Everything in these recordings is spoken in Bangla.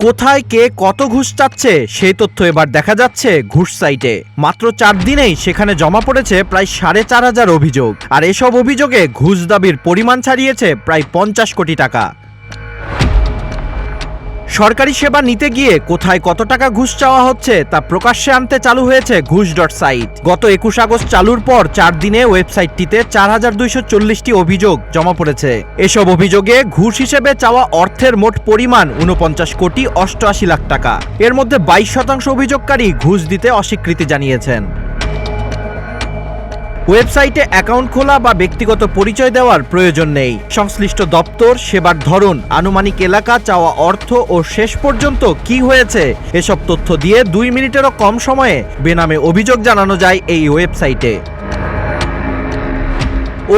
কোথায় কে কত ঘুষ চাচ্ছে সেই তথ্য এবার দেখা যাচ্ছে ঘুষ সাইটে। মাত্র 4 দিনেই সেখানে জমা পড়েছে প্রায় 4,500 অভিযোগ, আর এসব অভিযোগে ঘুষ দাবির পরিমাণ ছাড়িয়েছে প্রায় 50 কোটি টাকা। সরকারি সেবা নিতে গিয়ে কোথায় কত টাকা ঘুষ চাওয়া হচ্ছে তা প্রকাশ্যে আনতে চালু হয়েছে ঘুষ.সাইট। গত 21 আগস্ট চালুর পর 4 দিনে ওয়েবসাইটটিতে 4,240টি অভিযোগ জমা পড়েছে। এসব অভিযোগে ঘুষ হিসেবে চাওয়া অর্থের মোট পরিমাণ 49 কোটি 88 লাখ টাকা। এর মধ্যে 22% অভিযোগকারী ঘুষ দিতে অস্বীকৃতি জানিয়েছেন। ওয়েবসাইটে অ্যাকাউন্ট খোলা বা ব্যক্তিগত পরিচয় দেওয়ার প্রয়োজন নেই। সংশ্লিষ্ট দপ্তর, সেবার ধরন, আনুমানিক এলাকা, চাওয়া অর্থ ও শেষ পর্যন্ত কি হয়েছে এসব তথ্য দিয়ে 2 মিনিটেরও কম সময়ে বেনামে অভিযোগ জানানো যায় এই ওয়েবসাইটে।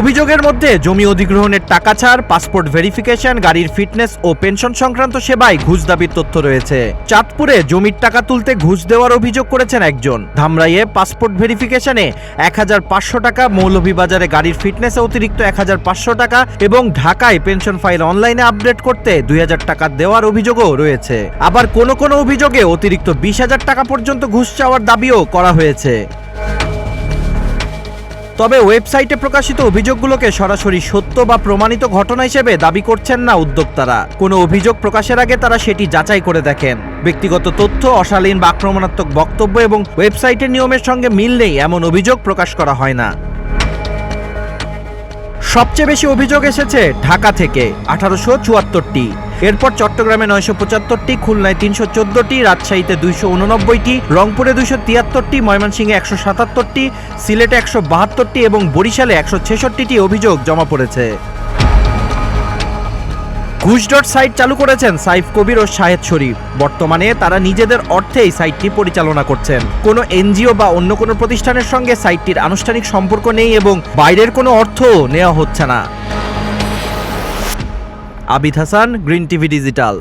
অভিযোগের মধ্যে জমি অধিগ্রহণের টাকা ছাড়, পাসপোর্ট ভেরিফিকেশন, গাড়ির ফিটনেস ও পেনশন সংক্রান্ত সেবায় ঘুষ দাবির তথ্য রয়েছে। চাঁদপুরে জমির টাকা তুলতে ঘুষ দেওয়ার অভিযোগ করেছেন একজন। ধামরাইয়ে পাসপোর্ট ভেরিফিকেশনে 1,500 টাকা, মৌলভীবাজারে গাড়ির ফিটনেসে অতিরিক্ত 1,500 টাকা এবং ঢাকায় পেনশন ফাইল অনলাইনে আপডেট করতে 2,000 টাকা দেওয়ার অভিযোগও রয়েছে। আবার কোনো কোনো অভিযোগে অতিরিক্ত 20,000 টাকা পর্যন্ত ঘুষ চাওয়ার দাবিও করা হয়েছে। তবে ওয়েবসাইটে প্রকাশিত অভিযোগগুলোকে সরাসরি সত্য বা প্রমাণিত ঘটনা হিসেবে দাবি করছেন না উদ্যোক্তারা। কোনো অভিযোগ প্রকাশের আগে তারা সেটি যাচাই করে দেখেন। ব্যক্তিগত তথ্য, অশালীন বা আক্রমণাত্মক বক্তব্য এবং ওয়েবসাইটের নিয়মের সঙ্গে মিল নেই এমন অভিযোগ প্রকাশ করা হয় না। সবচেয়ে বেশি অভিযোগ এসেছে ঢাকা থেকে 1874টি, এরপর চট্টগ্রামে 975টি, খুলনায় 314টি, রাজশাহীতে 289টি, রংপুরে 273টি, ময়মনসিংহে 177টি, সিলেটে 172টি এবং বরিশালে 166টি অভিযোগ জমা পড়েছে। ঘুষ.সাইট চালু করেছেন সাইফ কবির ও শাহেদ শরীফ। বর্তমানে তারা নিজেদের অর্থেই সাইটটি পরিচালনা করছেন। কোনো এনজিও বা অন্য কোনো প্রতিষ্ঠানের সঙ্গে সাইটটির আনুষ্ঠানিক সম্পর্ক নেই এবং বাইরের কোনো অর্থও নেওয়া হচ্ছে না। Abid Hasan, green TV digital.